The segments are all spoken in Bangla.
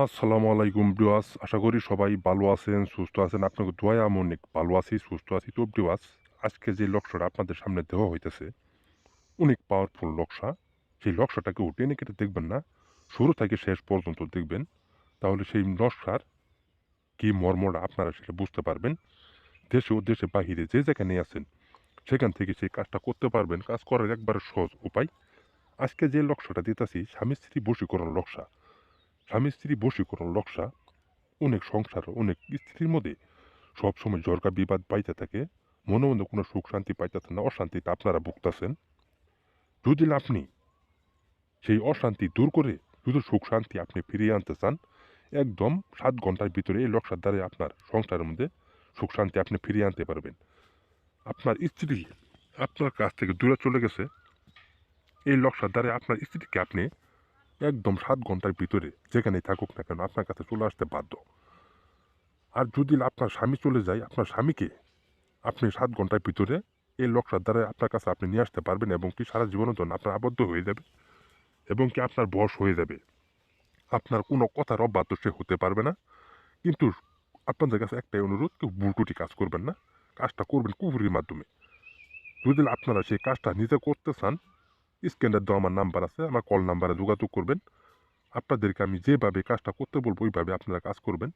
আসসালামু আলাইকুম ভিউয়ার্স, আশা করি সবাই ভালো আছেন, সুস্থ আছেন। আপনাকে দোয়ায় আমি অনেক ভালো আছি, সুস্থ আছি। তো ভিউয়ার্স, আজকে যে লক্ষ্যটা আপনাদের সামনে দেওয়া হইতেছে অনেক পাওয়ারফুল লক্ষ্য। সেই লক্ষ্যটাকে টেনে কেটে দেখবেন না, শুরু থেকে শেষ পর্যন্ত দেখবেন, তাহলে সেই নকশার কি মর্মটা আপনারা সেটা বুঝতে পারবেন। দেশে ও দেশে বাহিরে যে যেখানে আছেন সেখান থেকে সেই কাজটা করতে পারবেন। কাজ করার একবারে সহজ উপায়। আজকে যে লক্ষ্যটা দিতেছি স্বামী স্ত্রী বশীকরণ লক্ষ্য। স্বামী স্ত্রী বশীকরণ লক্ষ্য অনেক সংসার, অনেক স্ত্রীর মধ্যে সবসময় ঝরকা বিবাদ পাইতে থাকে, মনে মনে কোনো সুখ শান্তি পাইতেছেন না, অশান্তিতে আপনারা ভুগতেছেন। যদি না আপনি সেই অশান্তি দূর করে শুধু সুখ শান্তি আপনি ফিরিয়ে আনতে চান, একদম 7 ঘন্টার ভিতরে এই লক্ষ্যের দ্বারা আপনার সংসারের মধ্যে সুখ শান্তি আপনি ফিরিয়ে আনতে পারবেন। আপনার স্ত্রী আপনার কাছ থেকে দূরে চলে গেছে, এই লক্ষ্যের দ্বারা আপনার স্ত্রীকে আপনি একদম 7 ঘন্টার ভিতরে যেখানেই থাকুক না কেন আপনার কাছে চলে আসতে বাধ্য। আর যদি আপনার স্বামী চলে যায়, আপনার স্বামীকে আপনি 7 ঘন্টার ভিতরে এই লক্ষ্যের দ্বারা আপনার কাছে আপনি নিয়ে আসতে পারবেন এবং কি সারা জীবনের জন্য আপনার আবদ্ধ হয়ে যাবে এবং কি আপনার বশ হয়ে যাবে। আপনার কোনো কথার অবাধ্য সে হতে পারবে না। কিন্তু আপনাদের কাছে একটাই অনুরোধ, কেউ ভুলটুটি কাজ করবেন না, কাজটা করবেন কুফরির মাধ্যমে। যদি আপনারা সেই কাজটা নিজে করতে চান, স্ক্যানার দেওয়া আমার নাম্বার আছে, আমার কল নাম্বারে যোগাযোগ করবেন। আপনাদেরকে আমি যেভাবে কাজটা করতে বলবো ওইভাবে আপনারা কাজ করবেন।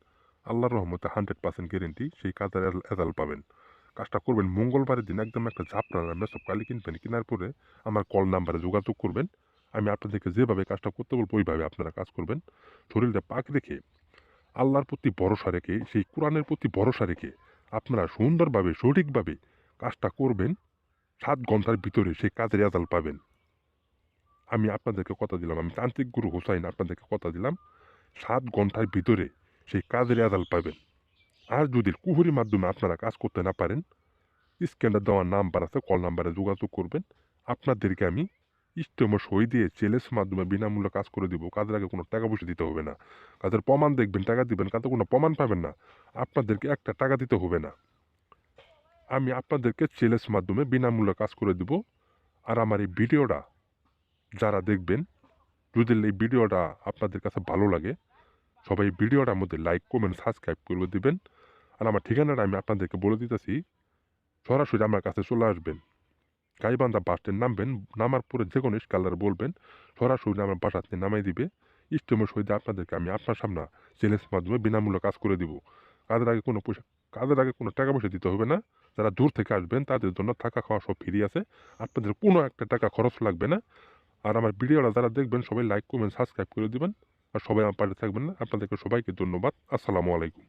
আল্লাহর রহমতে 100% গ্যারেন্টি সেই কাজের রেজাল্ট পাবেন। কাজটা করবেন মঙ্গলবারের দিন, একদম একটা ঝাপড়ানো মেসব কালি কিনবেন, কেনার পরে আমার কল নাম্বারে যোগাযোগ করবেন। আমি আপনাদেরকে যেভাবে কাজটা করতে বলবো ওইভাবে আপনারা কাজ করবেন। শরীরটা পাক রেখে, আল্লাহর প্রতি ভরসা রেখে, সেই কোরআনের প্রতি ভরসা রেখে আপনারা সুন্দরভাবে সঠিকভাবে কাজটা করবেন। 7 ঘন্টার ভিতরে সেই কাজের রেজাল্ট পাবেন। আমি আপনাদেরকে কথা দিলাম, আমি তান্ত্রিক গুরু হোসাইন আপনাদেরকে কথা দিলাম, 7 ঘন্টার ভিতরে সেই কাজের রেজাল্ট পাবেন। আর যদি কুহুরির মাধ্যমে আপনারা কাজ করতে না পারেন, স্ক্যানার দেওয়ার নাম্বার আছে, কল নাম্বারে যোগাযোগ করবেন। আপনাদেরকে আমি ইস্টেমো সই দিয়ে চেলেস মাধ্যমে বিনামূল্যে কাজ করে দিব। কাজের আগে কোনো টাকা পয়সা দিতে হবে না। কাজের প্রমাণ দেখবেন, টাকা দিবেন, কাজে কোনো প্রমাণ পাবেন না। আপনাদেরকে একটা টাকা দিতে হবে না। আমি আপনাদেরকে চেলেস মাধ্যমে বিনামূল্যে কাজ করে দিব। আর আমার এই ভিডিওটা যারা দেখবেন, যদি এই ভিডিওটা আপনাদের কাছে ভালো লাগে, সবাই ভিডিওটার মধ্যে লাইক, কমেন্ট, সাবস্ক্রাইব করে দিবেন। আর আমার ঠিকানাটা আমি আপনাদেরকে বলে দিতেছি, সরাসরি আমার কাছে চলে আসবেন। গাইবান্ধা বাস স্ট্যান্ড নামবেন, নামার পরে যে কোনো স্কলার বলবেন, সরাসরি আমার বাসাতে নামাই দিবে। ইস্টেমের সহিত আপনাদেরকে আমি আপনার সামনে চ্যালেঞ্জ মাধ্যমে বিনামূল্যে কাজ করে দিব। কাজের আগে কোনো পয়সা, কাজের আগে কোনো টাকা পয়সা দিতে হবে না। যারা দূর থেকে আসবেন তাদের জন্য থাকা খাওয়া সব ফ্রি আছে। আপনাদের কোনো একটা টাকা খরচ লাগবে না। আর আমার ভিডিওটা যারা দেখবেন সবাই লাইক, কমেন্ট, সাবস্ক্রাইব করে দিবেন। আর সবাই আমার পাশে থাকবেন না। আপনাদেরকে সবাইকে ধন্যবাদ। আসসালামু আলাইকুম।